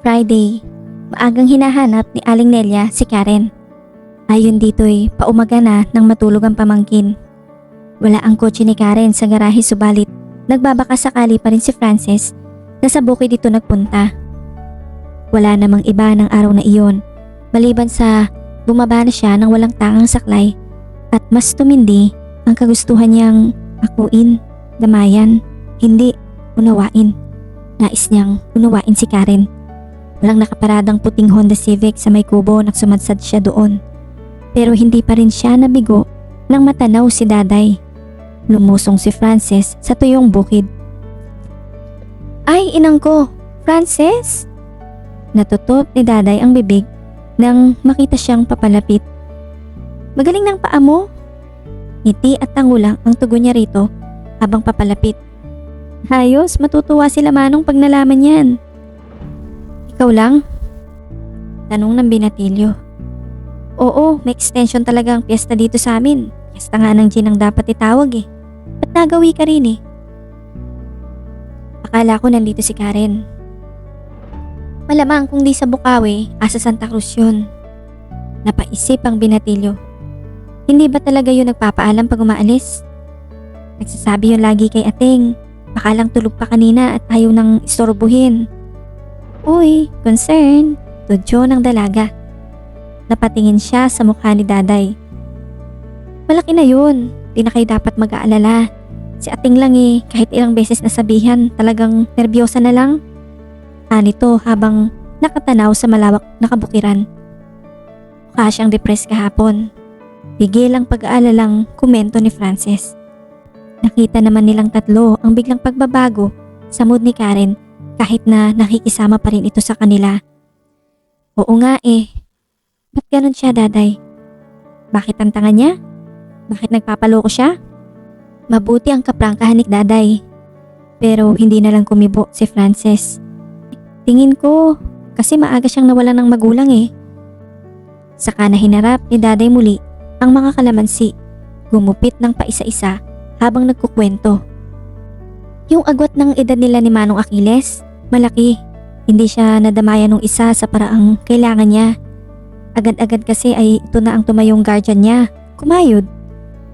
Friday, maagang hinahanap ni Aling Nelia si Karen. Ayon dito'y paumaga na nang matulog ang pamangkin. Wala ang kotse ni Karen sa garahe subalit nagbabaka sakali pa rin si Frances na sa bukid dito nagpunta. Wala namang iba ng araw na iyon maliban sa bumaba na siya ng walang tangang saklay at mas tumindi ang kagustuhan niyang akuin, damayan, hindi unawain. Nais niyang unawain si Karen. Walang nakaparadang puting Honda Civic sa may kubo nang sumadsad siya doon. Pero hindi pa rin siya nabigo nang matanaw si Daday. Lumusong si Frances sa tuyong bukid. Ay, inang ko! Frances! Natutup ni Daday ang bibig nang makita siyang papalapit. Magaling ng paa mo? Ngiti at tangulang ang tugon niya rito habang papalapit. Hayos, matutuwa sila Manong pag nalaman yan. Ikaw lang? Tanong ng binatilyo. Oo, may extension talaga ang piyesta dito sa amin. Piyesta nga ng Gin ang dapat itawag eh. Ba't nagawi ka rin eh? Akala ko nandito si Karen. Malamang kung di sa Bukawi, asa Santa Cruz yun. Napaisip ang binatilyo. Hindi ba talaga yun nagpapaalam pag umaalis? Nagsasabi yun lagi kay Ating. Baka lang tulog pa kanina at ayaw nang istorbohin. Uy, concern. Tudyo ng dalaga. Napatingin siya sa mukha ni Daday. Malaki na yun. Di na kayo dapat mag-aalala. Si Ating lang eh, kahit ilang beses nasabihan, talagang nervyosa na lang. Anito habang nakatanaw sa malawak na kabukiran. Mukha siyang depressed kahapon. Bigil ang pag-aalalang komento ni Frances. Nakita naman nilang tatlo ang biglang pagbabago sa mood ni Karen kahit na nakikisama pa rin ito sa kanila. Oo nga eh. Ba't ganun siya, Daday? Bakit ang tanga niya? Bakit nagpapaloko siya? Mabuti ang kaprangkahan ni Daday. Pero hindi na lang kumibo si Frances. Tingin ko kasi maaga siyang nawalan ng magulang eh. Saka na hinarap ni Daday muli ang mga kalamansi. Gumupit ng paisa-isa habang nagkukwento. Yung agwat ng edad nila ni Manong Achilles, malaki. Hindi siya nadamayan ng isa sa paraang kailangan niya. Agad-agad kasi ay ito na ang tumayong guardian niya. Kumayod.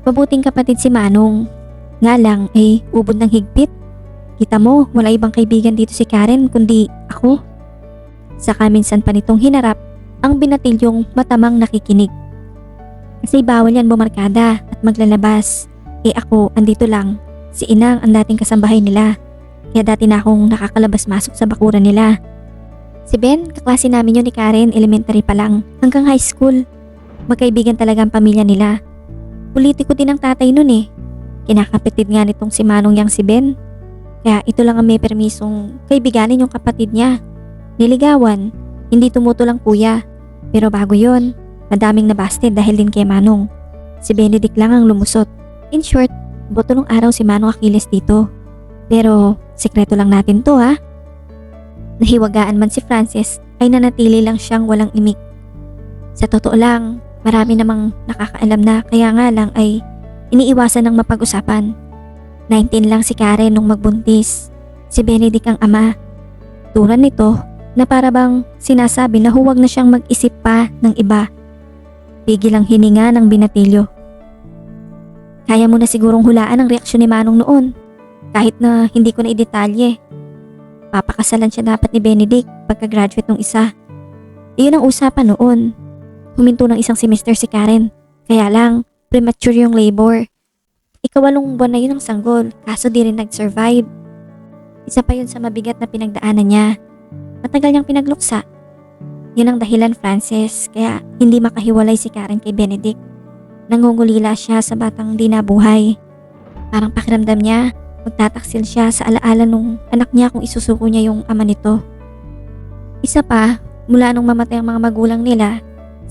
Mabuting kapatid si Manong. Nga lang ay ubod ng higpit. Kita mo, wala ibang kaibigan dito si Karen kundi ako. Saka minsan pa nitong hinarap ang binatilyong matamang nakikinig. Kasi bawal yan bumarkada at maglalabas. Eh ako, andito lang. Si Inang ang dating kasambahay nila. Kaya dati na akong nakakalabas-masok sa bakuran nila. Si Ben, kaklase namin yun ni Karen, elementary pa lang, hanggang high school. Magkaibigan talaga ang pamilya nila. Politiko din ang tatay nun eh. Kinakapitid nga nitong si Manong yang si Ben. Kaya ito lang ang may permisong kaibiganin yung kapatid niya. Niligawan, hindi tumutulang kuya. Pero bago yon, madaming nabasted dahil din kay Manong. Si Benedict lang ang lumusot. In short, boto nung araw si Manong Achilles dito. Pero sekreto lang natin to ha. Nahiwagaan man si Frances ay nanatili lang siyang walang imik. Sa totoo lang, marami namang nakakaalam na kaya nga lang ay iniiwasan ng mapag-usapan. 19 lang si Karen nung magbuntis. Si Benedict ang ama. Turan nito na para bang sinasabi na huwag na siyang mag-isip pa ng iba. Pigil ang hininga ng binatilyo. Kaya mo na sigurong hulaan ang reaksyon ni Manong noon. Kahit na hindi ko na idetalye. Papakasalan siya dapat ni Benedict pagka-graduate ng isa. Iyon ang usapan noon. Huminto ng isang semester si Karen. Kaya lang, premature yung labor. Ikawalong buwan na yun ang sanggol, kaso di rin nag-survive. Isa pa yun sa mabigat na pinagdaanan niya. Matagal niyang pinagluksa. Yun ang dahilan, Frances, kaya hindi makahiwalay si Karen kay Benedict. Nangungulila siya sa batang di nabuhay. Parang pakiramdam niya, magtataksil siya sa alaala nung anak niya kung isusuko niya yung ama nito. Isa pa, mula nung mamatay ang mga magulang nila,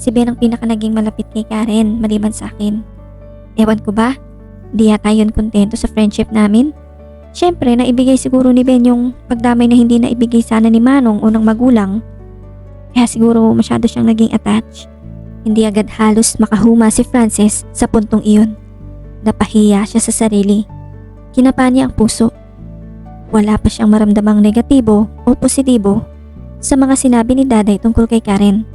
si Ben ang pinaka naging malapit kay Karen maliban sa akin. Ewan ko ba, di yata yun kontento sa friendship namin. Siyempre, naibigay siguro ni Ben yung pagdamay na hindi naibigay sana ni Manong unang magulang. Kaya siguro masyado siyang naging attached. Hindi agad halos makahuma si Frances sa puntong iyon. Napahiya siya sa sarili. Kinapa niya ang puso. Wala pa siyang maramdamang negatibo o positibo. sa mga sinabi ni Daday tungkol kay Karen.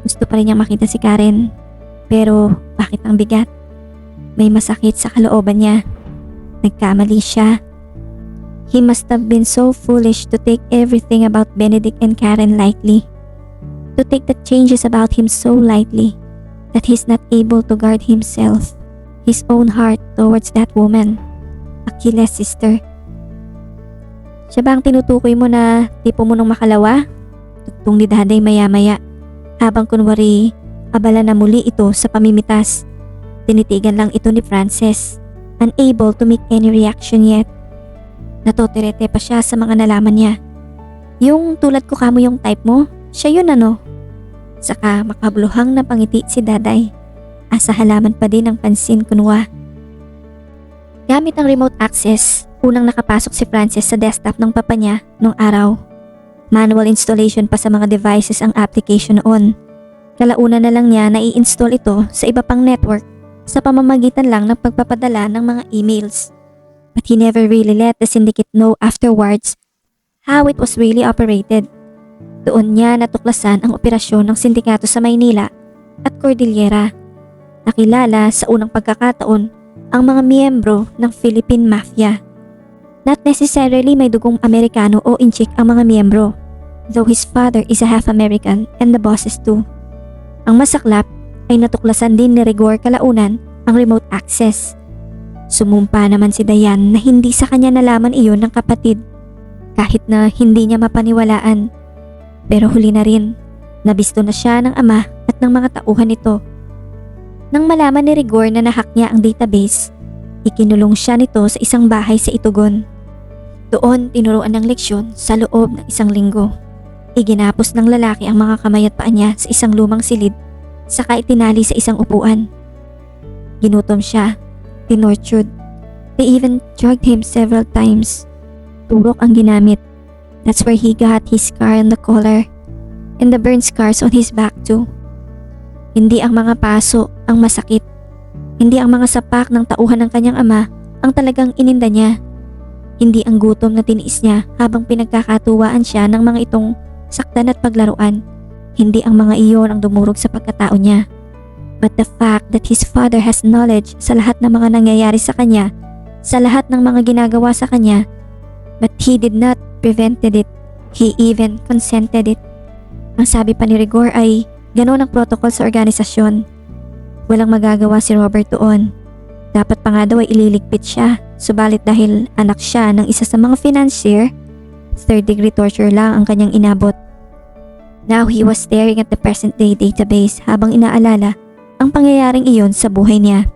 Gusto pa rin niyang makita si Karen, pero bakit ang bigat? May masakit sa kalooban niya. Nagkamali siya. He must have been so foolish to take everything about Benedict and Karen lightly. To take the changes about him so lightly that he's not able to guard himself, his own heart towards that woman, Achilles' sister. Siya ba ang tinutukoy mo na tipo mo nung makalawa? Tugtong ni Daday maya-maya habang kunwari abala na muli ito sa pamimitas. Tinitigan lang ito ni Frances, unable to make any reaction yet. Natoterete pa siya sa mga nalaman niya. Yung tulad ko kamo yung type mo, siya yun ano? Saka makabuluhang napangiti si Daday. Asa halaman pa din ang pansin kunwa. Gamit ang remote access, unang nakapasok si Frances sa desktop ng papa niya nung araw. Manual installation pa sa mga devices ang application noon. Kalauna na lang niya na i-install ito sa iba pang network sa pamamagitan lang ng pagpapadala ng mga emails. But he never really let the syndicate know afterwards how it was really operated. Doon niya natuklasan ang operasyon ng sindikato sa Maynila at Cordillera. Nakilala sa unang pagkakataon ang mga miyembro ng Philippine Mafia. Not necessarily may dugong Amerikano o Inchik ang mga miyembro, though his father is a half American and the bosses too. Ang masaklap ay natuklasan din ni Rigor kalaunan ang remote access. Sumumpa naman si Dayan na hindi sa kanya nalaman iyon ng kapatid, kahit na hindi niya mapaniwalaan. Pero huli na rin, nabisto na siya ng ama at ng mga tauhan nito. Nang malaman ni Rigor na nahack niya ang database, ikinulong siya nito sa isang bahay sa Itugon. Doon tinuruan ng leksyon sa loob ng 1 linggo. Iginapos ng lalaki ang mga kamay at paa niya sa isang lumang silid, saka itinali sa isang upuan. Ginutom siya, tinortured. They even drugged him several times. Turok ang ginamit. That's where he got his scar on the collar and the burn scars on his back too. Hindi ang mga paso ang masakit. Hindi ang mga sapak ng tauhan ng kanyang ama ang talagang ininda niya. Hindi ang gutom na tiniis niya habang pinagkakatuwaan siya ng mga itong saktan at paglaruan. Hindi ang mga iyon ang dumurog sa pagkatao niya. But the fact that his father has knowledge sa lahat ng mga nangyayari sa kanya, sa lahat ng mga ginagawa sa kanya, but he did not prevented it. He even consented it. Ang sabi pa ni Rigor ay ganoon ang protocol sa organisasyon. Walang magagawa si Robert doon. Dapat pa nga daw ay ililigpit siya, subalit dahil anak siya ng isa sa mga financier, 3rd-degree torture lang ang kanyang inabot. Now he was staring at the present day database habang inaalala ang pangyayaring iyon sa buhay niya.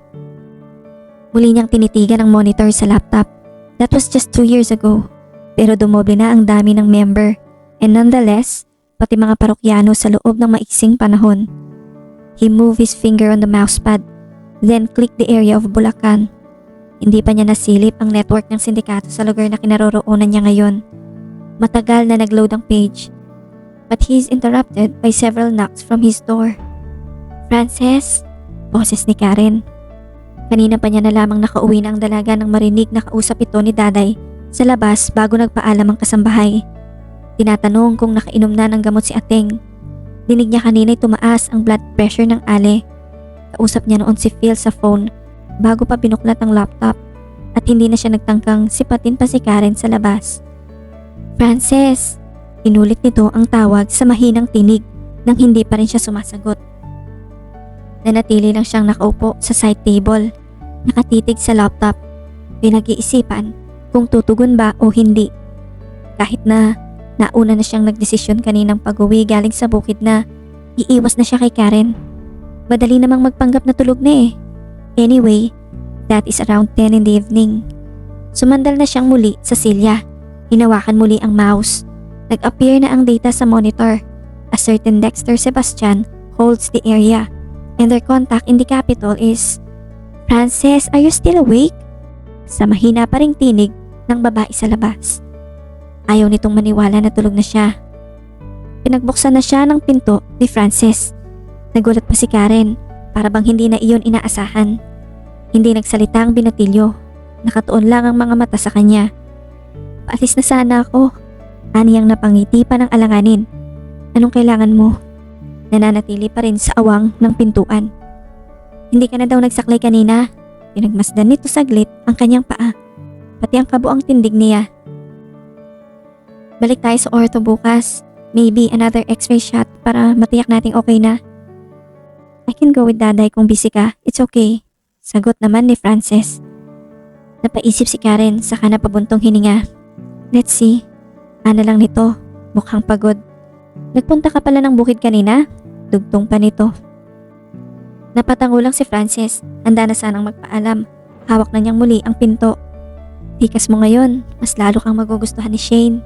Muli niyang tinitigan ang monitor sa laptop. That was just 2 years ago. Pero dumoble na ang dami ng member, and nonetheless, pati mga parokyano sa loob ng maiksing panahon. He moved his finger on the mousepad, then clicked the area of Bulacan. Hindi pa niya nasilip ang network ng sindikato sa lugar na kinaroroonan niya ngayon. Matagal na nag-load ang page, but he is interrupted by several knocks from his door. Frances, boses ni Karen. Kanina pa niya na lamang nakauwi na ang dalaga nang marinig na kausap ito ni Daday sa labas bago nagpaalam ang kasambahay. Tinatanong kung nakainom na ng gamot si Ateng. Dinig niya kanina ay tumaas ang blood pressure ng Ale. Kausap niya noon si Phil sa phone bago pa binuklat ang laptop at hindi na siya nagtangkang sipatin pa si Karen sa labas. Frances! Inulit nito ang tawag sa mahinang tinig nang hindi pa rin siya sumasagot. Nanatili lang siyang nakaupo sa side table, nakatitig sa laptop, pinag-iisipan kung tutugon ba o hindi. Kahit na nauna na siyang nagdesisyon kaninang pag-uwi galing sa bukid na iiwas na siya kay Karen. Madali namang magpanggap na tulog na eh. Anyway, that is around 10 in the evening. Sumandal na siyang muli sa silya. Hinawakan muli ang mouse. Nag-appear na ang data sa monitor. A certain Dexter Sebastian holds the area. And their contact in the capital is, Frances, are you still awake? Sa mahina pa ring tinig ng babae sa labas. Ayaw nitong maniwala na tulog na siya. Pinagbuksan na siya ng pinto ni Frances. Nagulat pa si Karen, para bang hindi na iyon inaasahan. Hindi nagsalita ang binatilyo. Nakatuon lang ang mga mata sa kanya. Paalis na sana ako. Aniyang napangiti pa ng alanganin. Anong kailangan mo? Nananatili pa rin sa awang ng pintuan. Hindi ka na daw nagsaklay kanina. Pinagmasdan nito saglit ang kanyang paa, pati ang kabuang tindig niya. Balik tayo sa ortho bukas. Maybe another x-ray shot para matiyak nating okay na. I can go with daday kung busy ka. It's okay. Sagot naman ni Frances. Napaisip si Karen saka napabuntong hininga. Let's see. Ano lang nito? Mukhang pagod. Nagpunta ka pala ng bukid kanina? Dugtong pa nito. Napatango lang si Frances. Handa na sanang magpaalam. Hawak na niyang muli ang pinto. Tikas mo ngayon. Mas lalo kang magugustuhan ni Shane.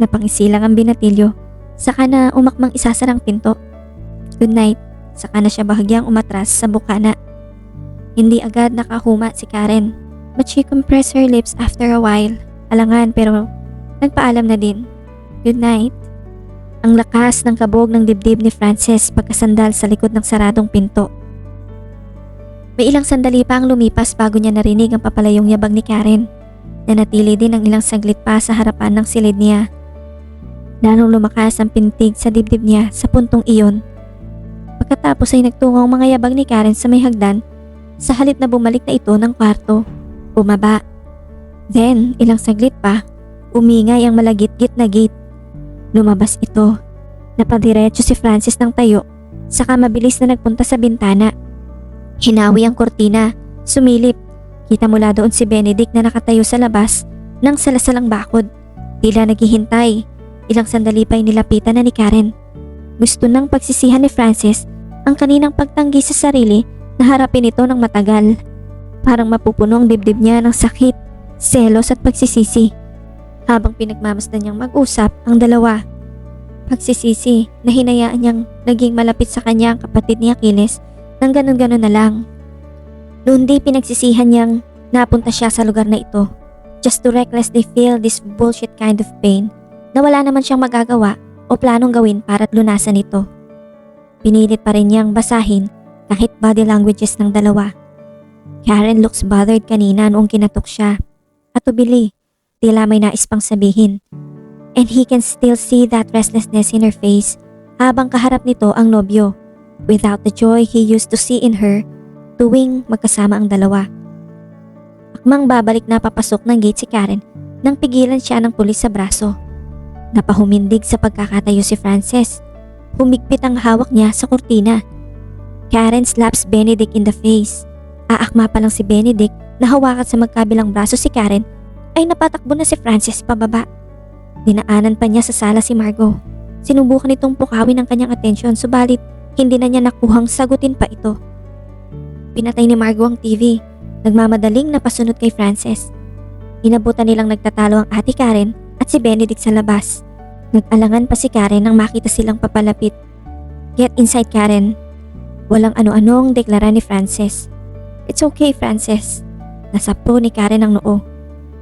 Napangisilang ang binatilyo. Saka na umakmang isasarang pinto. Good night. Saka na siya bahagyang umatras sa bukana. Hindi agad nakahuma si Karen. But she compressed her lips after a while. Alangan pero nagpaalam na din. Good night. Ang lakas ng kabog ng dibdib ni Frances pagkasandal sa likod ng saradong pinto. May ilang sandali pa ang lumipas bago niya narinig ang papalayong yabag ni Karen. Nanatili din ang ilang saglit pa sa harapan ng silid niya. Lalong lumakas ang pintig sa dibdib niya sa puntong iyon. Pagkatapos ay nagtungo ang mga yabag ni Karen sa may hagdan sa halip na bumalik na ito ng kwarto. Bumaba. Then, ilang saglit pa, umingay ang malagit-git na gate. Lumabas ito. Napadiretso si Frances ng tayo, saka mabilis na nagpunta sa bintana. Hinawi ang kortina, sumilip. Kita mula doon si Benedict na nakatayo sa labas ng salasalang bakod. Tila naghihintay. Ilang sandali pa ay nilapitan na ni Karen. Gusto nang pagsisihan ni Frances ang kaninang pagtanggi sa sarili na harapin ito ng matagal. Parang mapupuno ang dibdib niya ng sakit, selos at pagsisisi. Habang pinagmamasdan niyang mag-usap ang dalawa. Pagsisisi na hinayaan niyang naging malapit sa kanya ang kapatid ni Achilles nang ganun-ganun na lang. Noon di pinagsisihan niyang napunta siya sa lugar na ito just to recklessly feel this bullshit kind of pain na wala naman siyang magagawa o planong gawin para't lunasan ito. Pinilit pa rin niyang basahin kahit body languages ng dalawa. Karen looks bothered kanina noong kinatok siya at tubili, tila may nais pang sabihin. And he can still see that restlessness in her face habang kaharap nito ang nobyo without the joy he used to see in her tuwing magkasama ang dalawa. Akmang babalik na papasok ng gate si Karen nang pigilan siya ng pulis sa braso. Napahumindig sa pagkakatayo si Frances. Humigpit ang hawak niya sa kurtina. Karen slaps Benedict in the face. Aakma pa lang si Benedict na hawakan sa magkabilang braso si Karen ay napatakbo na si Frances pababa. Dinaanan pa niya sa sala si Margot. Sinubukan itong pukawin ang kanyang atensyon subalit hindi na niya nakuhang sagutin pa ito. Pinatay ni Margot ang TV. Nagmamadaling napasunod kay Frances. Inabutan nilang nagtatalo ang ate Karen at si Benedict sa labas. Nag-alangan pa si Karen nang makita silang papalapit. Get inside, Karen. Walang ano-anong deklara ni Frances. It's okay, Frances. Nasapro ni Karen ang noo.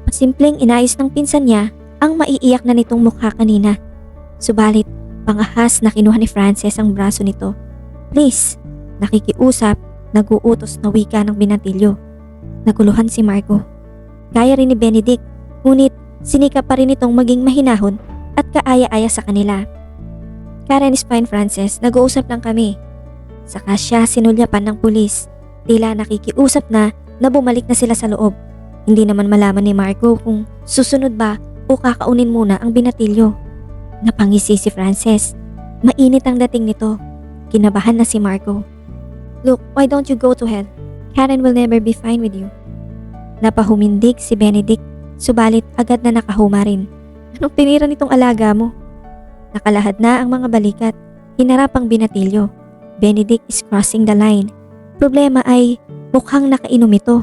Pasimpleng inayos ng pinsan niya ang maiiyak na nitong mukha kanina. Subalit, pangahas na kinuha ni Frances ang braso nito. Please, nakikiusap, nag-uutos na wika ng binatilyo. Naguluhan si Margot. Kaya rin ni Benedict, ngunit sinikap pa rin itong maging mahinahon at kaaya-aya sa kanila. Karen is fine, Frances. Nag-uusap lang kami. Saka siya sinulyapan ng pulis. Tila nakikiusap na bumalik na sila sa loob. Hindi naman malaman ni Margot kung susunod ba o kakaunin muna ang binatilyo. Napangisi si Frances. Mainit ang dating nito. Kinabahan na si Margot. Look, why don't you go to hell? Karen will never be fine with you. Napahumindig si Benedict. Subalit agad na nakahuma rin. Anong tinira nitong alaga mo? Nakalahad na ang mga balikat. Hinarap ang binatilyo. Benedict is crossing the line. Problema ay mukhang nakainom ito.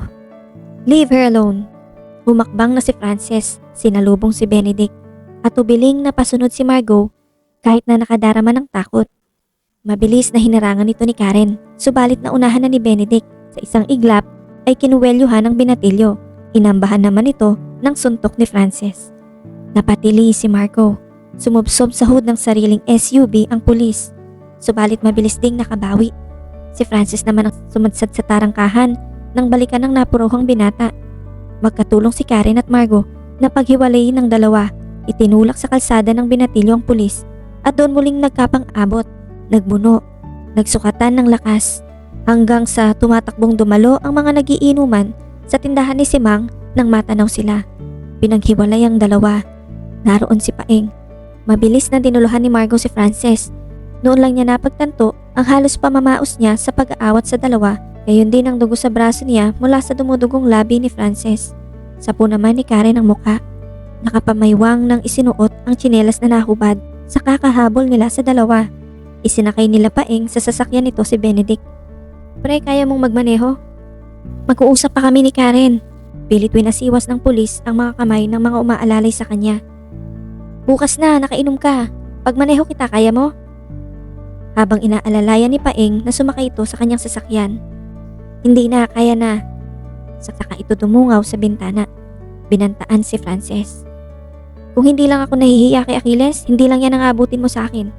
Leave her alone. Humakbang na si Frances. Sinalubong si Benedict. At ubiling na pasunod si Margot kahit na nakadarama ng takot. Mabilis na hinarangan ito ni Karen. Subalit naunahan na ni Benedict. Sa isang iglap ay kinuwelyuhan ng binatilyo. Inambahan naman ito ng suntok ni Frances. Napatili si Margot. Sumubsob sa hood ng sariling SUV ang pulis. Subalit mabilis ding nakabawi. Si Frances naman ang sumadsad sa tarangkahan nang balikan ng napuruhang binata. Magkatulong si Karen at Margot na paghiwalayin ng dalawa Itinulak sa kalsada ng binatilyo ang pulis at doon muling nagkapang-abot, nagbuno, nagsukatan ng lakas hanggang sa tumatakbong dumalo ang mga nagiinuman sa tindahan ni Simang nang matanaw sila. Pinaghiwalay ang dalawa. Naroon si Paeng. Mabilis na dinuluhan ni Margo si Frances. Noon lang niya napagtanto ang halos pamamaos niya sa pag-aawat sa dalawa, gayon din ang dugo sa braso niya mula sa dumudugong labi ni Frances. Sapo naman ni Karen ang mukha. Nakapamaywang nang isinuot ang tsinelas na nahubad sa kakahabol nila sa dalawa. Isinakay nila Paeng sa sasakyan nito si Benedict. Pre, kaya mong magmaneho? Mag-uusap pa kami ni Karen. Pilit winasiwas ng pulis ang mga kamay ng mga umaalalay sa kanya. Bukas na, nakainom ka. Pagmaneho kita, kaya mo? Habang inaalalayan ni Paeng na sumakay ito sa kanyang sasakyan. Hindi na, kaya na. Saka ito dumungaw sa bintana. Binantaan si Frances. Kung hindi lang ako nahihiya kay Achilles, hindi lang yan ang abutin mo sa akin.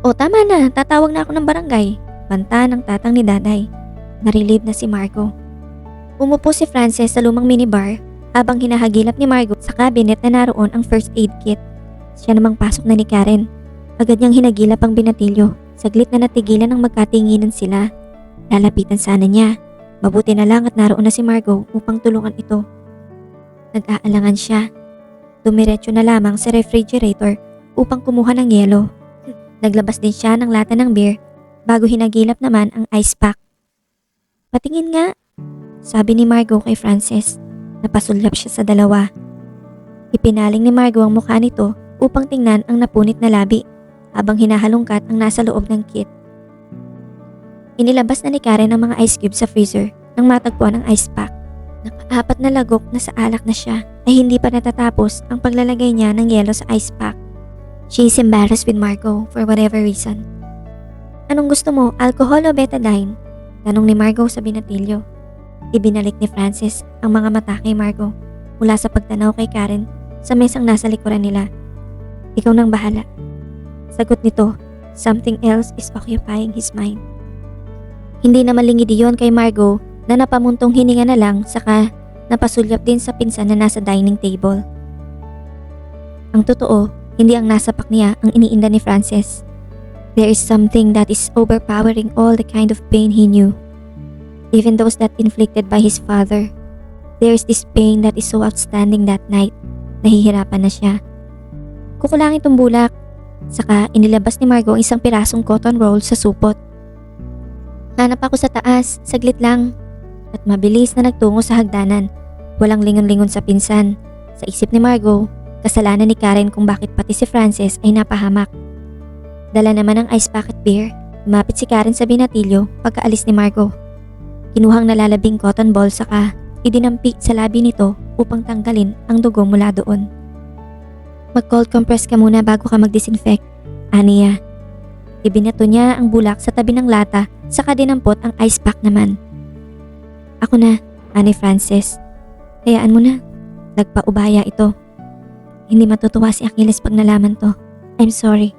O tama na, tatawag na ako ng barangay. Banta ng tatang ni Daday. Narilib na si Margo. Umupo si Frances sa lumang minibar habang hinahagilap ni Margo sa cabinet na naroon ang first aid kit. Siya namang pasok na ni Karen. Agad niyang hinagilap ang binatilyo. Saglit na natigilan ng magkatinginan sila. Lalapitan sana niya. Mabuti na lang at naroon na si Margo upang tulungan ito. Nag-aalangan siya. Dumiretso na lamang sa refrigerator upang kumuha ng yelo. Naglabas din siya ng lata ng beer bago hinagilap naman ang ice pack. Patingin nga, sabi ni Margo kay Frances. Napasulyap siya sa dalawa. Ipinaling ni Margo ang mukha nito upang tingnan ang napunit na labi habang hinahalongkat ang nasa loob ng kit. Inilabas na ni Karen ang mga ice cubes sa freezer nang matagpuan ang ice pack. Nakaapat na lagok na sa alak na siya ay hindi pa natatapos ang paglalagay niya ng yelo sa ice pack. She is embarrassed with Margo for whatever reason. Anong gusto mo, alcohol o betadine? Tanong ni Margo sa binatilyo. Ibinalik ni Frances ang mga mata kay Margo mula sa pagtanaw kay Karen sa mesang nasa likuran nila. Ikaw nang bahala. Sagot nito, something else is occupying his mind. Hindi na malingid iyon kay Margo na napamuntong hininga na lang saka napasulyap din sa pinsan na nasa dining table. Ang totoo, hindi ang nasa pak niya ang iniinda ni Frances. There is something that is overpowering all the kind of pain he knew. Even those that inflicted by his father. There is this pain that is so outstanding that night. Nahihirapan na siya. Kukulangin itong bulak. Saka inilabas ni Margo ang isang pirasong cotton roll sa supot. Hanap ako sa taas, saglit lang. At mabilis na nagtungo sa hagdanan. Walang lingon-lingon sa pinsan. Sa isip ni Margo, kasalanan ni Karen kung bakit pati si Frances ay napahamak. Dala naman ang ice packet beer. Lumapit si Karen sa binatilyo pagkaalis ni Margo. Kinuhang nalalabing cotton ball saka idinampi sa labi nito upang tanggalin ang dugo mula doon. Mag-cold compress ka muna bago ka mag-disinfect, aniya. Ibinato niya ang bulak sa tabi ng lata saka dinampot ang ice pack naman. Ako na, ani Frances. Hayaan mo na. Nagpaubaya ito. Hindi matutuwa si Achilles pag nalaman to. I'm sorry.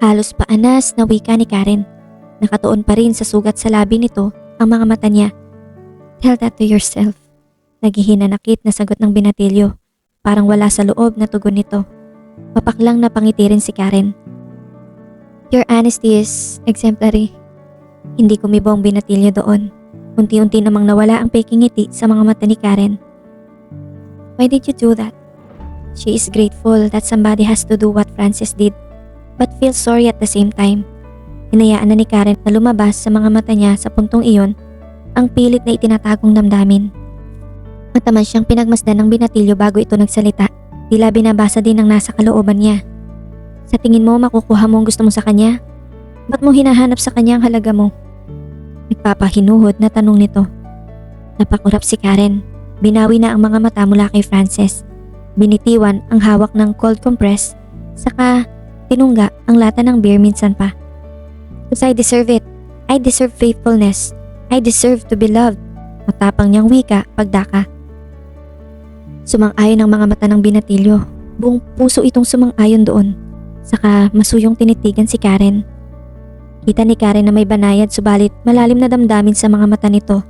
Halos paanas na wika ni Karen. Nakatuon pa rin sa sugat sa labi nito ang mga mata niya. Tell that to yourself. Naghihinanakit na sagot ng binatilyo. Parang wala sa loob na tugon nito. Papaklang napangiti rin si Karen. Your honesty is exemplary. Hindi kumibo ang binatilyo doon. Unti-unti namang nawala ang pekingiti sa mga mata ni Karen. Why did you do that? She is grateful that somebody has to do what Frances did, but feels sorry at the same time. Hinayaan na ni Karen na lumabas sa mga mata niya sa puntong iyon ang pilit na itinatagong damdamin. Mataman siyang pinagmasdan ng binatilyo bago ito nagsalita. Tila binabasa din ang nasa kalooban niya. Sa tingin mo makukuha mo ang gusto mo sa kanya? Ba't mo hinahanap sa kanya ang halaga mo? Nagpapahinuhod na tanong nito. Napakurap si Karen. Binawi na ang mga mata mula kay Frances. Binitiwan ang hawak ng cold compress. Saka tinungga ang lata ng beer minsan pa. Because I deserve it. I deserve faithfulness. I deserve to be loved. Matapang niyang wika pagdaka. Sumang-ayon ang mga mata ng binatilyo. Buong puso itong sumang-ayon doon. Saka masuyong tinitigan si Karen. Kita ni Karen na may banayad subalit malalim na damdamin sa mga mata nito.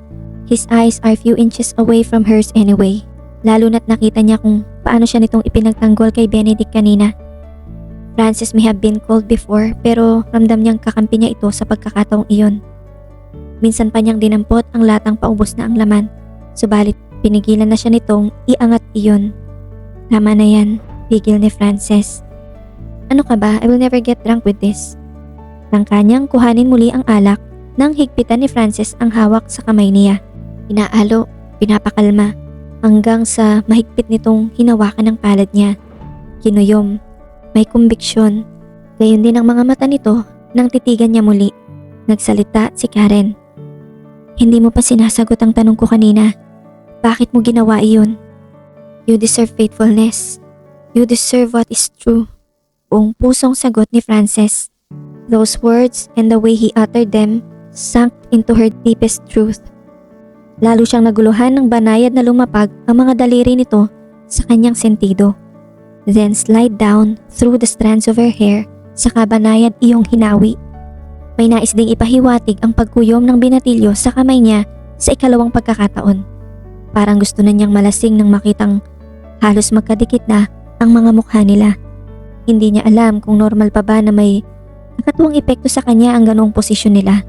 His eyes are few inches away from hers anyway. Lalo na't nakita niya kung paano siya nitong ipinagtanggol kay Benedict kanina. Frances may have been cold before pero ramdam niyang kakampi niya ito sa pagkakataong iyon. Minsan pa niyang dinampot ang latang paubos na ang laman, subalit pinigilan na siya nitong iangat iyon. Tama na yan, pigil ni Frances. Ano ka ba? I will never get drunk with this. Nang kanyang kuhanin muli ang alak, nang higpitan ni Frances ang hawak sa kamay niya. Inaalo, pinapakalma, hanggang sa mahigpit nitong hinawakan ng palad niya. Kinuyom, may kumbiksyon. Gayon din ang mga mata nito nang titigan niya muli. Nagsalita si Karen. Hindi mo pa sinasagot ang tanong ko kanina. Bakit mo ginawa iyon? You deserve faithfulness. You deserve what is true. Buong pusong sagot ni Frances. Those words and the way he uttered them sank into her deepest truth. Lalo siyang naguluhan ng banayad na lumapag ang mga daliri nito sa kanyang sentido. Then slide down through the strands of her hair sa kabanayad iyong hinawi. May nais ding ipahiwatig ang pagkuyom ng binatilyo sa kamay niya sa ikalawang pagkakataon. Parang gusto na niyang malasing nang makitang halos magkadikit na ang mga mukha nila. Hindi niya alam kung normal pa ba na may nakatuwang epekto sa kanya ang ganoong posisyon nila.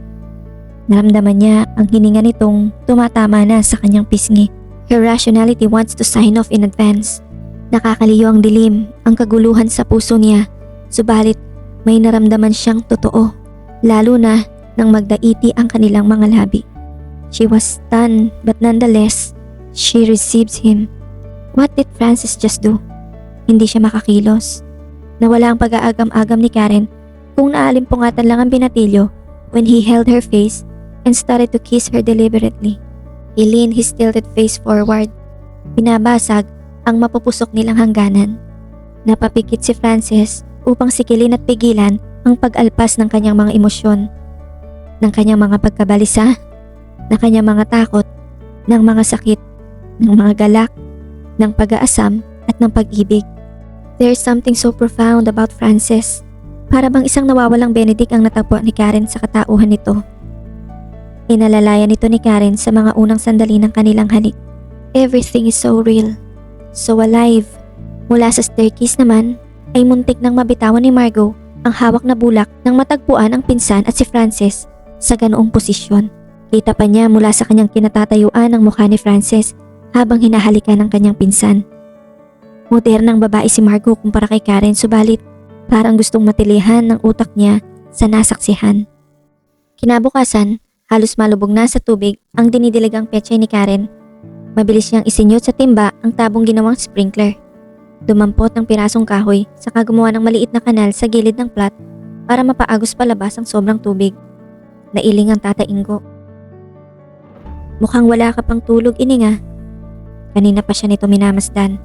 Naramdaman niya ang hininga nitong tumatama na sa kanyang pisngi. Her rationality wants to sign off in advance. Nakakaliyo ang dilim, ang kaguluhan sa puso niya, subalit may naramdaman siyang totoo, lalo na nang magdaiti ang kanilang mga labi. She was stunned but nonetheless, she receives him. What did Frances just do? Hindi siya makakilos. Nawala ang pag-aagam-agam ni Karen kung naalimpungatan lang ang binatilyo when he held her face and started to kiss her deliberately. He leaned his tilted face forward. Binabasag ang mapupusok nilang hangganan. Napapikit si Frances upang sikilin at pigilan ang pag-alpas ng kanyang mga emosyon, ng kanyang mga pagkabalisa, ng kanyang mga takot, ng mga sakit, ng mga galak, ng pag-aasam at ng pag-ibig. There's something so profound about Frances. Para bang isang nawawalang Benedict ang natagpuan ni Karen sa katauhan nito. Inalalayan nito ni Karen sa mga unang sandali ng kanilang halik. Everything is so real. So alive. Mula sa staircase naman ay muntik nang mabitawan ni Margot ang hawak na bulak nang matagpuan ang pinsan at si Frances sa ganoong posisyon. Kita pa niya mula sa kanyang kinatatayuan ang mukha ni Frances habang hinahalikan ng kanyang pinsan. Modernang babae si Margot kumpara kay Karen, subalit parang gustong matilihan ng utak niya sa nasaksihan. Kinabukasan, halos malubog na sa tubig ang dinidilagang pechay ni Karen. Mabilis niyang isinyot sa timba ang tabong ginawang sprinkler. Dumampot ng pirasong kahoy saka gumawa ng maliit na kanal sa gilid ng plat para mapaagos palabas ang sobrang tubig. Nailing ang Tata Ingo. Mukhang wala ka pang tulog, ininga. Kanina pa siya nito minamasdan.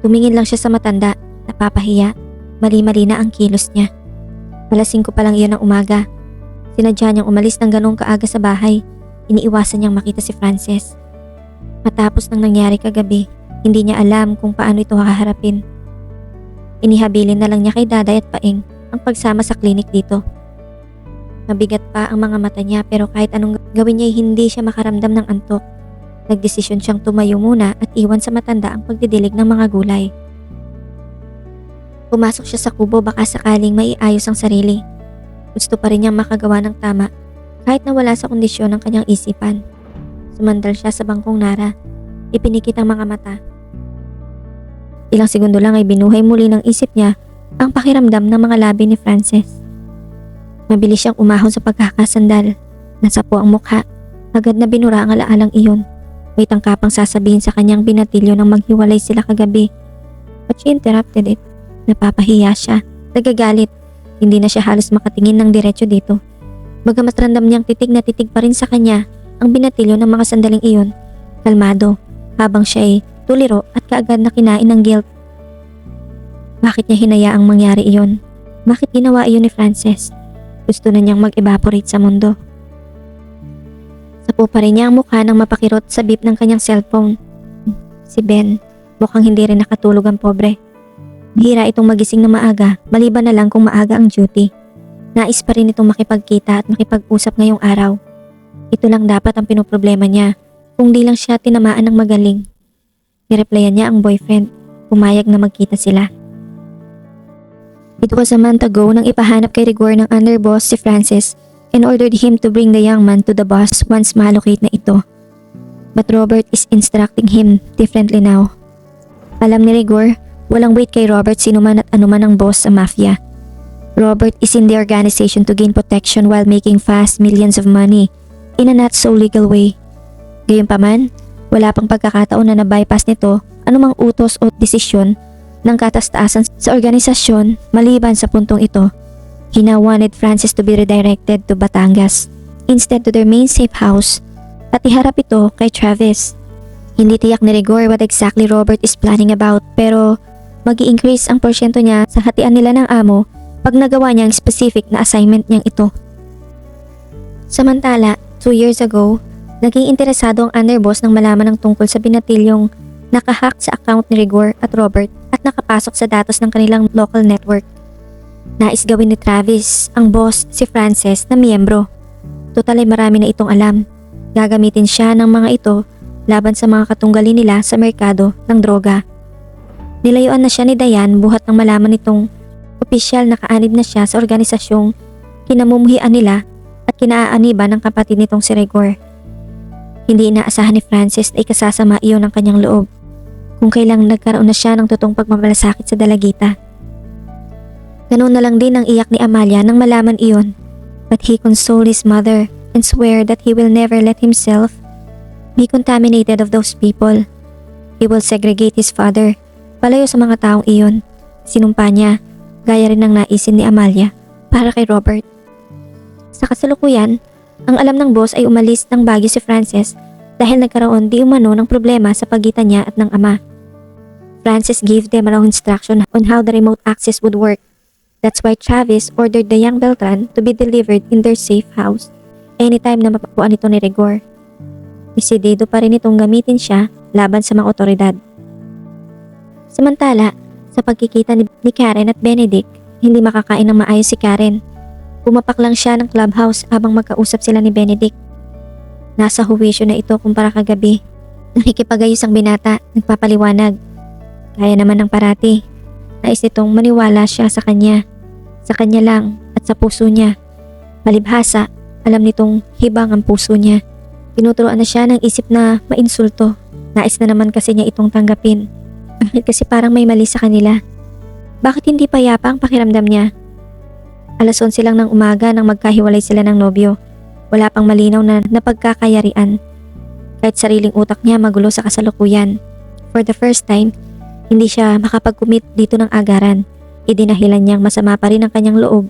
Tumingin lang siya sa matanda, napapahiya. Mali-mali na ang kilos niya. Alas 5 pa lang iyon ng umaga. Sinadya niyang umalis ng ganong kaaga sa bahay. Iniiwasan niyang makita si Frances. Matapos ng nangyari kagabi, hindi niya alam kung paano ito haharapin. Inihabilin na lang niya kay Daday at Paeng ang pagsama sa klinik dito. Mabigat pa ang mga mata niya pero kahit anong gawin niya hindi siya makaramdam ng antok. Nagdesisyon siyang tumayo muna at iwan sa matanda ang pagdidilig ng mga gulay. Pumasok siya sa kubo baka sakaling maiayos ang sarili. Gusto pa rin niyang makagawa ng tama kahit na wala sa kondisyon ng kanyang isipan. Sumandal siya sa bangkong nara. Ipinikit ang mga mata. Ilang segundo lang ay binuhay muli ng isip niya ang pakiramdam ng mga labi ni Frances. Mabilis siyang umahon sa pagkakasandal. Nasapo ang mukha. Agad na binura ang alaalang iyon. May tangkapang sasabihin sa kanyang binatilyo nang maghiwalay sila kagabi. But she interrupted it. Napapahiya siya. Nagagalit. Hindi na siya halos makatingin ng diretso dito. Bagamat randam niyang titig na titig pa rin sa kanya ang binatilyo ng mga sandaling iyon. Kalmado, habang siya ay tuliro at kaagad na kinain ng guilt. Bakit niya hinayaang mangyari iyon? Bakit ginawa iyon ni Frances? Gusto na niyang mag-evaporate sa mundo. Sapo pa rin niya ang mukha nang mapakirot sa beep ng kanyang cellphone. Si Ben, mukhang hindi rin nakatulog ang pobre. Bihira itong magising na maaga, maliban na lang kung maaga ang duty. Nais pa rin itong makipagkita at makipag-usap ngayong araw. Ito lang dapat ang pinoproblema niya, kung di lang siya tinamaan ng magaling. Nireplyan niya ang boyfriend. pumayag na magkita sila. It was a month ago nang ipahanap kay Rigor ng underboss si Francis and ordered him to bring the young man to the boss once malocate na ito. But Robert is instructing him differently now. Alam ni Rigor, walang wait kay Robert sinuman at anuman ang boss sa mafia. Robert is in the organization to gain protection while making fast millions of money in a not so legal way. Gayunpaman, wala pang pagkakataon na na-bypass nito anumang utos o desisyon ng kataas-taasan sa organisasyon maliban sa puntong ito. He now wanted Francis to be redirected to Batangas instead to their main safe house at iharap ito kay Travis. Hindi tiyak ni Rigor what exactly Robert is planning about pero mag-i-increase ang porsyento niya sa hatian nila ng amo pag nagawa niya ang specific na assignment niyang ito. Samantala, 2 years ago, naging interesado ang underboss nang malaman ng tungkol sa binatilyong nakahack sa account ni Rigor at Robert at nakapasok sa datos ng kanilang local network. Nais gawin ni Travis, ang boss, si Frances na miyembro. Total ay marami na itong alam. Gagamitin siya ng mga ito laban sa mga katunggali nila sa merkado ng droga. Nilayuan na siya ni Dayan buhat nang malaman nitong opisyal na kaanib na siya sa organisasyong kinamumuhian nila at kinaaaniban ng kapatid nitong si Rigor. Hindi inaasahan ni Francis na ikasasama iyon ng kanyang loob kung kailang nagkaroon na siya ng totoong pagmamalasakit sa dalagita. Ganoon na lang din ang iyak ni Amalia nang malaman iyon, but he consoled his mother and swore that he will never let himself be contaminated of those people. He will segregate his father palayo sa mga taong iyon. Sinumpa niya, gaya rin ng naisin ni Amalia para kay Robert. Sa kasalukuyan, ang alam ng boss ay umalis ng Baguio si Frances dahil nagkaroon di umano ng problema sa pagitan niya at ng ama. Frances gave them a wrong instruction on how the remote access would work. That's why Travis ordered the young Beltran to be delivered in their safe house anytime na mapapuan ito ni Rigor. Desidido pa rin itong gamitin siya laban sa mga otoridad. Samantala, sa pagkikita ni Karen at Benedict, hindi makakain ng maayos si Karen. Pumapak lang siya ng clubhouse habang magkausap sila ni Benedict. Nasa huwisyo na ito kumpara kagabi. Nakikipagayos ang binata, nagpapaliwanag. Kaya naman ng parati. Nais nitong maniwala siya sa kanya. Sa kanya lang at sa puso niya. Palibhasa, alam nitong hibang ang puso niya. Tinuturoan na siya ng isip na mainsulto. Nais na naman kasi niya itong tanggapin. Bakit kasi parang may mali sa kanila? Bakit hindi payapa ang pakiramdam niya? 11:00 lang ng umaga nang magkahiwalay sila ng nobyo. Wala pang malinaw na napagkakayarian. Kahit sariling utak niya magulo sa kasalukuyan. For the first time, hindi siya makapag-commit dito ng agaran. Idinahilan niyang masama pa rin ang kanyang loob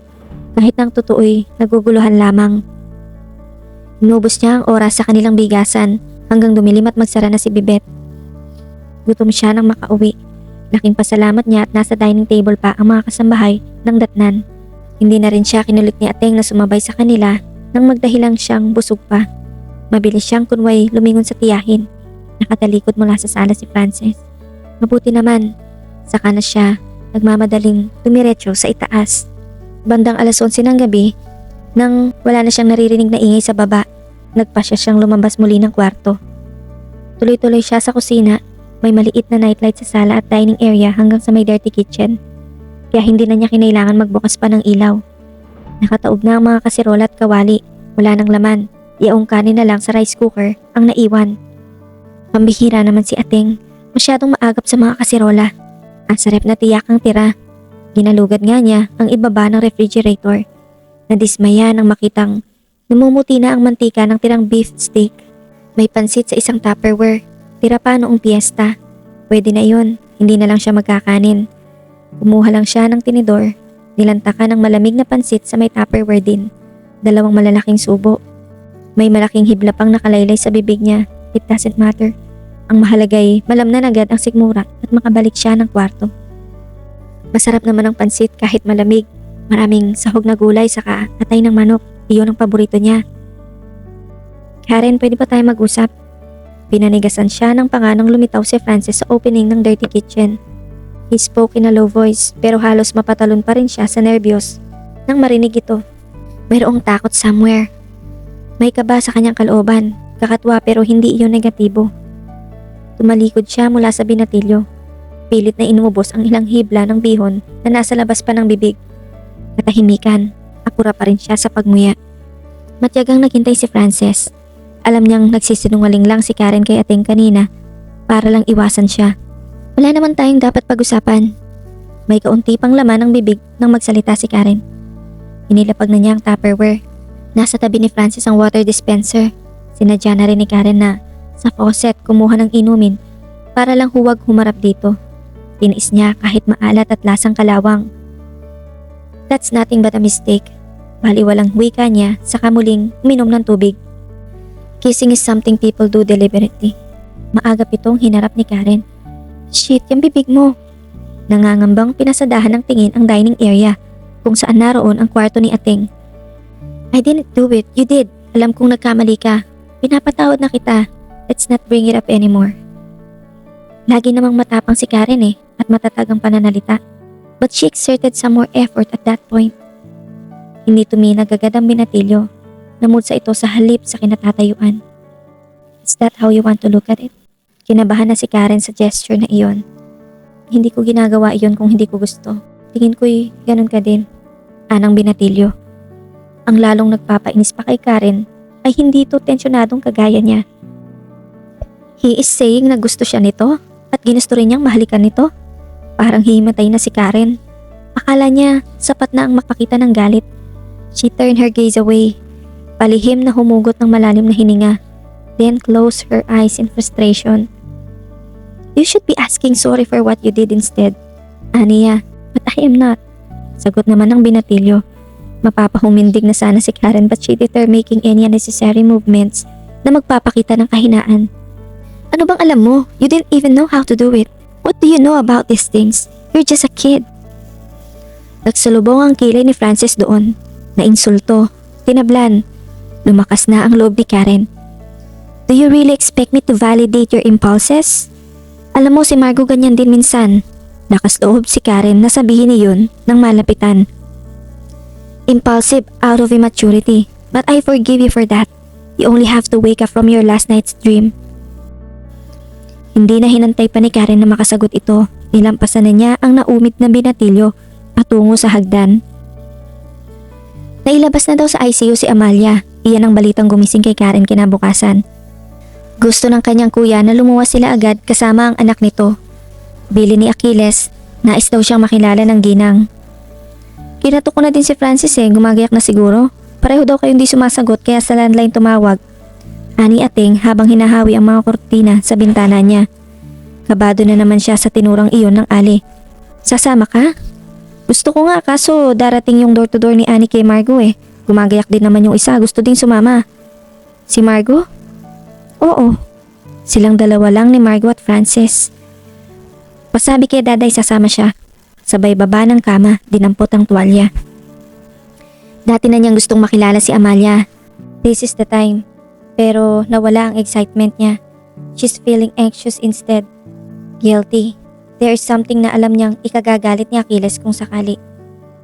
kahit nang totoo'y naguguluhan lamang. Inubos niya ang oras sa kanilang bigasan hanggang dumilim at magsara na si Bibet. Gutom siya nang makauwi. Laking pasalamat niya at nasa dining table pa ang mga kasambahay ng datnan. Hindi na rin siya kinulit ni Ateng na sumabay sa kanila nang magdahilang siyang busog pa. Mabilis siyang kunway lumingon sa tiyahin. Nakatalikod mula sa sala si Frances. Mabuti naman, saka na siya nagmamadaling dumiretso sa itaas. Bandang 11:00 ng gabi, nang wala na siyang naririnig na ingay sa baba, nagpasya siyang lumabas muli ng kwarto. Tuloy-tuloy siya sa kusina, may maliit na nightlight sa sala at dining area hanggang sa may dirty kitchen. Kaya hindi na niya kinailangan magbukas pa ng ilaw. Nakataob na ang mga kasirola at kawali. Wala nang laman. Yaong kanin na lang sa rice cooker ang naiwan. Pambihira naman si Ateng. Masyadong maagap sa mga kasirola. Ang sarap na tiyak ang tira. Ginalugad nga niya ang ibaba ng refrigerator. Nadismaya nang makitang namumuti na ang mantika ng tirang beef steak. May pansit sa isang Tupperware. Tira pa noong piyesta. Pwede na yun. Hindi na lang siya magkakanin. Kumuha lang siya ng tinidor, nilantakan ng malamig na pansit sa may Tupperware din. 2 malalaking subo. May malaking hibla pang nakalaylay sa bibig niya. It doesn't matter. Ang mahalagay, malamnan agad ang sikmura at makabalik siya ng kwarto. Masarap naman ang pansit kahit malamig. Maraming sahog na gulay saka atay ng manok. Iyon ang paborito niya. Karen, pwede ba tayo mag-usap? Pinanigasan siya ng panganong lumitaw si Frances sa opening ng dirty kitchen. He spoke in a low voice pero halos mapatalon pa rin siya sa nervyos nang marinig ito. Mayroong takot somewhere. May kaba sa kanyang kalooban, kakatwa pero hindi iyon negatibo. Tumalikod siya mula sa binatilyo. Pilit na inubos ang ilang hibla ng bihon na nasa labas pa ng bibig. Katahimikan, akura pa rin siya sa pagmuya. Matyagang naghintay si Frances. Alam niyang nagsisinungaling lang si Karen kay Ating kanina para lang iwasan siya. Wala naman tayong dapat pag-usapan. May kaunti pang laman ng bibig nang magsalita si Karen. Inilapag na niya ang Tupperware. Nasa tabi ni Frances ang water dispenser. Sinadya na rin ni Karen na sa faucet kumuha ng inumin para lang huwag humarap dito. Tiniis niya kahit maalat at lasang kalawang. That's nothing but a mistake. Baliwalang wika niya saka muling uminom ng tubig. Kissing is something people do deliberately. Maagap itong hinarap ni Karen. Shit, yung bibig mo. Nangangambang pinasadahan ng tingin ang dining area kung saan naroon ang kwarto ni Ating. I didn't do it, you did. Alam kong nagkamali ka. Pinapatawad na kita. Let's not bring it up anymore. Lagi namang matapang si Karen at matatag ang pananalita. But she exerted some more effort at that point. Hindi tuminag agad ang binatilyo. Namudsa ito sa halip sa kinatatayuan. Is that how you want to look at it? Kinabahan na si Karen sa gesture na iyon. Hindi ko ginagawa iyon kung hindi ko gusto. Tingin ko'y ganun ka din. Anang binatilyo. Ang lalong nagpapainis pa kay Karen ay hindi ito tensyonadong kagaya niya. He is saying na gusto siya nito at ginusto rin niyang mahalikan nito. Parang himatay na si Karen. Akala niya sapat na ang makakita ng galit. She turned her gaze away. Palihim na humugot ng malalim na hininga. Then closed her eyes in frustration. You should be asking sorry for what you did instead. Aniya, but I am not. Sagot naman ng binatilyo. Mapapahumindig na sana si Karen but she deterred making any unnecessary movements na magpapakita ng kahinaan. Ano bang alam mo? You didn't even know how to do it. What do you know about these things? You're just a kid. Nagsalubong ang kilay ni Frances doon. Nainsulto. Tinablan. Lumakas na ang loob ni Karen. Do you really expect me to validate your impulses? Alam mo si Margo ganyan din minsan. Lakas loob si Karen na sabihin iyon ng malapitan. Impulsive out of immaturity, but I forgive you for that. You only have to wake up from your last night's dream. Hindi na hinantay pa ni Karen na makasagot ito. Nilampasan na niya ang naumit na binatilyo patungo sa hagdan. Nailabas na daw sa ICU si Amalia. Iyan ang balitang gumising kay Karen kinabukasan. Gusto ng kanyang kuya na lumuwas sila agad kasama ang anak nito. Bili ni Achilles, nais daw siyang makilala ng ginang. Kinato ko na din si Francis gumagayak na siguro. Pareho daw kayong di sumasagot kaya sa landline tumawag. Ani Ating habang hinahawi ang mga kortina sa bintana niya. Kabado na naman siya sa tinurang iyon ng Ali. Sasama ka? Gusto ko nga kaso darating yung door to door ni Annie kay Margo Gumagayak din naman yung isa, gusto ding sumama. Si Margo? Oo. Silang dalawa lang ni Margo at Francis. Pasabi kay Daday sasama siya. Sabay baba ng kama, dinampot ang tuwalya. Dati na niyang gustong makilala si Amalia. This is the time. Pero nawala ang excitement niya. She's feeling anxious instead. Guilty. There is something na alam niyang ikagagalit ni Achilles kung sakali.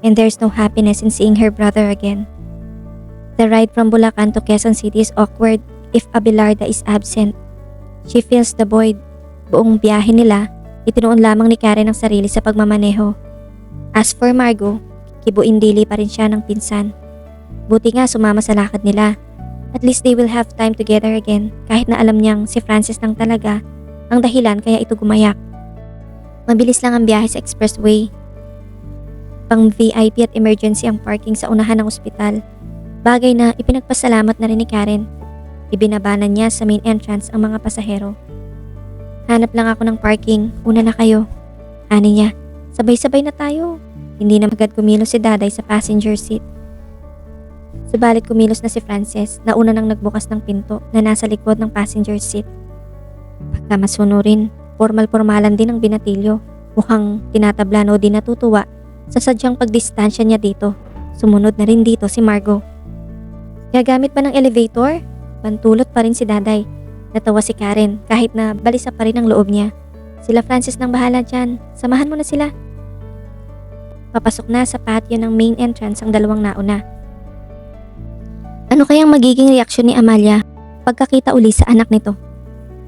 And there's no happiness in seeing her brother again. The ride from Bulacan to Quezon City is awkward if Abelarda is absent. She feels the void. Buong biyahe nila, itinuon lamang ni Karen ang sarili sa pagmamaneho. As for Margo, kibuin-dili pa rin siya ng pinsan. Buti nga sumama sa lakad nila. At least they will have time together again kahit na alam niyang si Francis lang talaga ang dahilan kaya ito gumayak. Mabilis lang ang biyahe sa expressway. Pang VIP at emergency ang parking sa unahan ng ospital. Bagay na ipinagpasalamat na rin ni Karen. Ibinabanan niya sa main entrance ang mga pasahero. Hanap lang ako ng parking, una na kayo. Ani niya, sabay-sabay na tayo. Hindi na agad kumilos si Daday sa passenger seat. Subalit kumilos na si Frances na una nang nagbukas ng pinto na nasa likod ng passenger seat. Pagka masunurin, formal-formalan din ang binatilyo. Mukhang tinatablan o di natutuwa sa sadyang pagdistansya niya dito. Sumunod na rin dito si Margo. Gagamit ba ng elevator? Pantulot pa rin si Daday. Natawa si Karen kahit na balisa pa rin ang loob niya. Sila Francis nang bahala dyan. Samahan mo na sila. Papasok na sa patio ng main entrance ang dalawang nauna. Ano kayang magiging reaksyon ni Amalia pagkakita uli sa anak nito?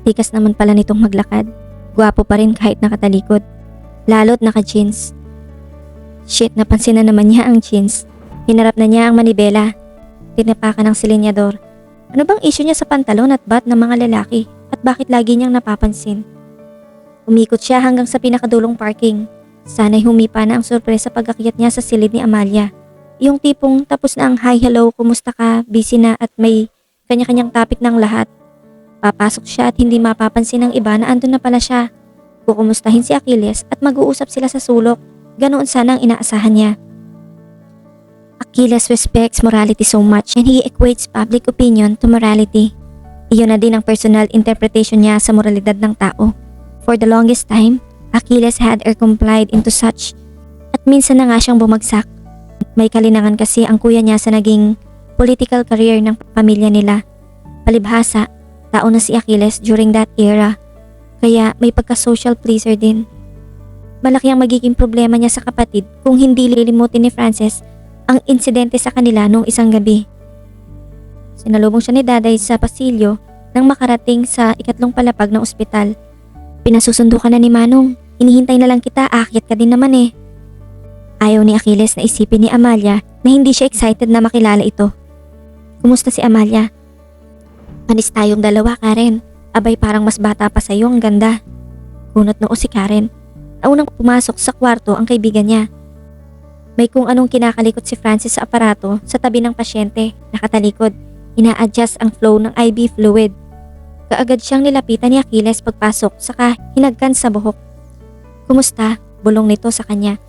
Tikas naman pala nitong maglakad. Gwapo pa rin kahit nakatalikod. lalo't naka-jeans. Shit, napansin na naman niya ang jeans. Hinarap na niya ang manibela. Tinapakan ng silinyador. Ano bang issue niya sa pantalon at bat ng mga lalaki at bakit lagi niyang napapansin? Umikot siya hanggang sa pinakadulong parking. Sana'y humipa na ang sorpresa pag-akyat niya sa silid ni Amalia. Yung tipong tapos na ang hi hello, kumusta ka, busy na at may kanya-kanyang topic ng lahat. Papasok siya at hindi mapapansin ng iba na andun na pala siya. Kukumustahin si Achilles at mag-uusap sila sa sulok. Ganoon sana ang inaasahan niya. Achilles respects morality so much and he equates public opinion to morality. Iyon na din ang personal interpretation niya sa moralidad ng tao. For the longest time, Achilles had complied into such at minsan na nga siyang bumagsak. May kalinangan kasi ang kuya niya sa naging political career ng pamilya nila. Palibhasa, tao na si Achilles during that era. Kaya may pagka-social pleaser din. Malaki ang magiging problema niya sa kapatid kung hindi lilimutin ni Frances ang insidente sa kanila noong isang gabi. Sinalubong siya ni Daday sa pasilyo nang makarating sa ikatlong palapag ng ospital. Pinasusundo ka na ni Manong. Hinihintay na lang kita, aakyat ka din naman eh. Ayaw ni Achilles na isipin ni Amalia na hindi siya excited na makilala ito. Kumusta si Amalia? Panis tayong dalawa, Karen. Abay parang mas bata pa sa'yo, ang ganda. Kunot noo si Karen. Naunang pumasok sa kwarto ang kaibigan niya. May kung anong kinakalikot si Frances sa aparato sa tabi ng pasyente, nakatalikod. Ina-adjust ang flow ng IV fluid. Kaagad siyang nilapitan ni Achilles pagpasok saka hinagkan sa buhok. Kumusta? Bulong nito sa kanya.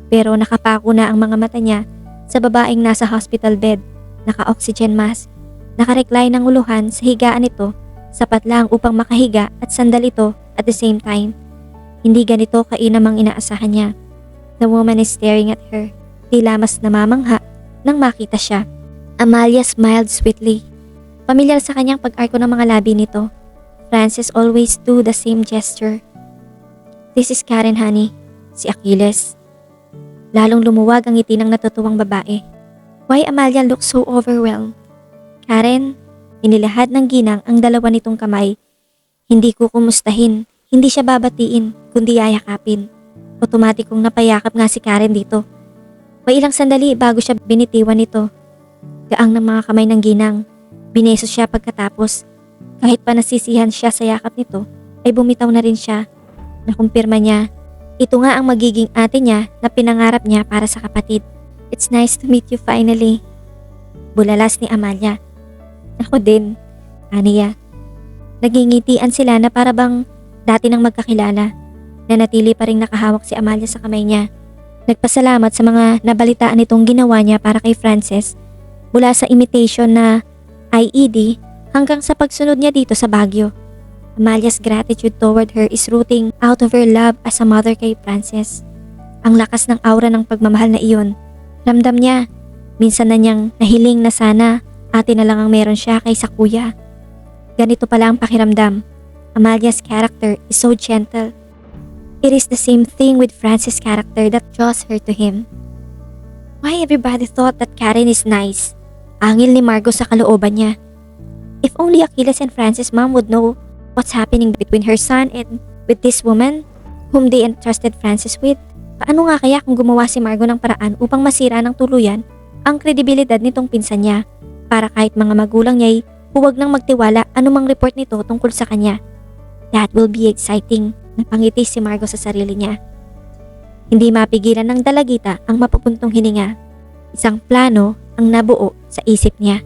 Pero nakapako na ang mga mata niya sa babaeng nasa hospital bed, naka-oxygen mask, nakarecline ng uluhan sa higaan nito, sapat lang upang makahiga at sandal ito at the same time. Hindi ganito kainamang inaasahan niya. The woman is staring at her, tila mas namamangha nang makita siya. Amalia smiled sweetly. Pamilyar sa kanyang pag-arko ng mga labi nito. Frances always do the same gesture. This is Karen, honey. Si Achilles. Lalong lumuwag ang ngiti ng natutuwang babae. Why Amalia looks so overwhelmed? Karen, inilahad ng ginang ang dalawa nitong kamay. Hindi ko kumustahin, hindi siya babatiin, kundi yayakapin. Otomatikong napayakap nga si Karen dito. May ilang sandali bago siya binitiwan nito. Gaang ng mga kamay ng ginang. Bineso siya pagkatapos. Kahit pa nasisihan siya sa yakap nito, ay bumitaw na rin siya. Nakumpirma niya. Ito nga ang magiging ate niya na pinangarap niya para sa kapatid. It's nice to meet you finally. Bulalas ni Amalia. Ako din, aniya. Nagingitian sila na para bang dati nang magkakilala. Nanatili pa rin nakahawak si Amalia sa kamay niya. Nagpasalamat sa mga nabalitaan nitong ginawa niya para kay Frances mula sa imitation na IED hanggang sa pagsunod niya dito sa Baguio. Amalia's gratitude toward her is rooting out of her love as a mother kay Frances. Ang lakas ng aura ng pagmamahal na iyon. Ramdam niya, minsan na niyang nahiling na sana ate na lang ang meron siya kaysa kuya. Ganito pala ang pakiramdam. Amalia's character is so gentle. It is the same thing with Frances' character that draws her to him. Why everybody thought that Karen is nice? Angil ni Margo sa kalooban niya. If only Achilles and Frances' mom would know what's happening between her son and with this woman whom they entrusted Frances with. Paano nga kaya kung gumawa si Margo ng paraan upang masira ng tuluyan ang kredibilidad nitong pinsan niya para kahit mga magulang niya'y huwag nang magtiwala anumang report nito tungkol sa kanya. That will be exciting. Napangiti si Margo sa sarili niya. Hindi mapigilan ng dalagita ang mapupuntong hininga. Isang plano ang nabuo sa isip niya.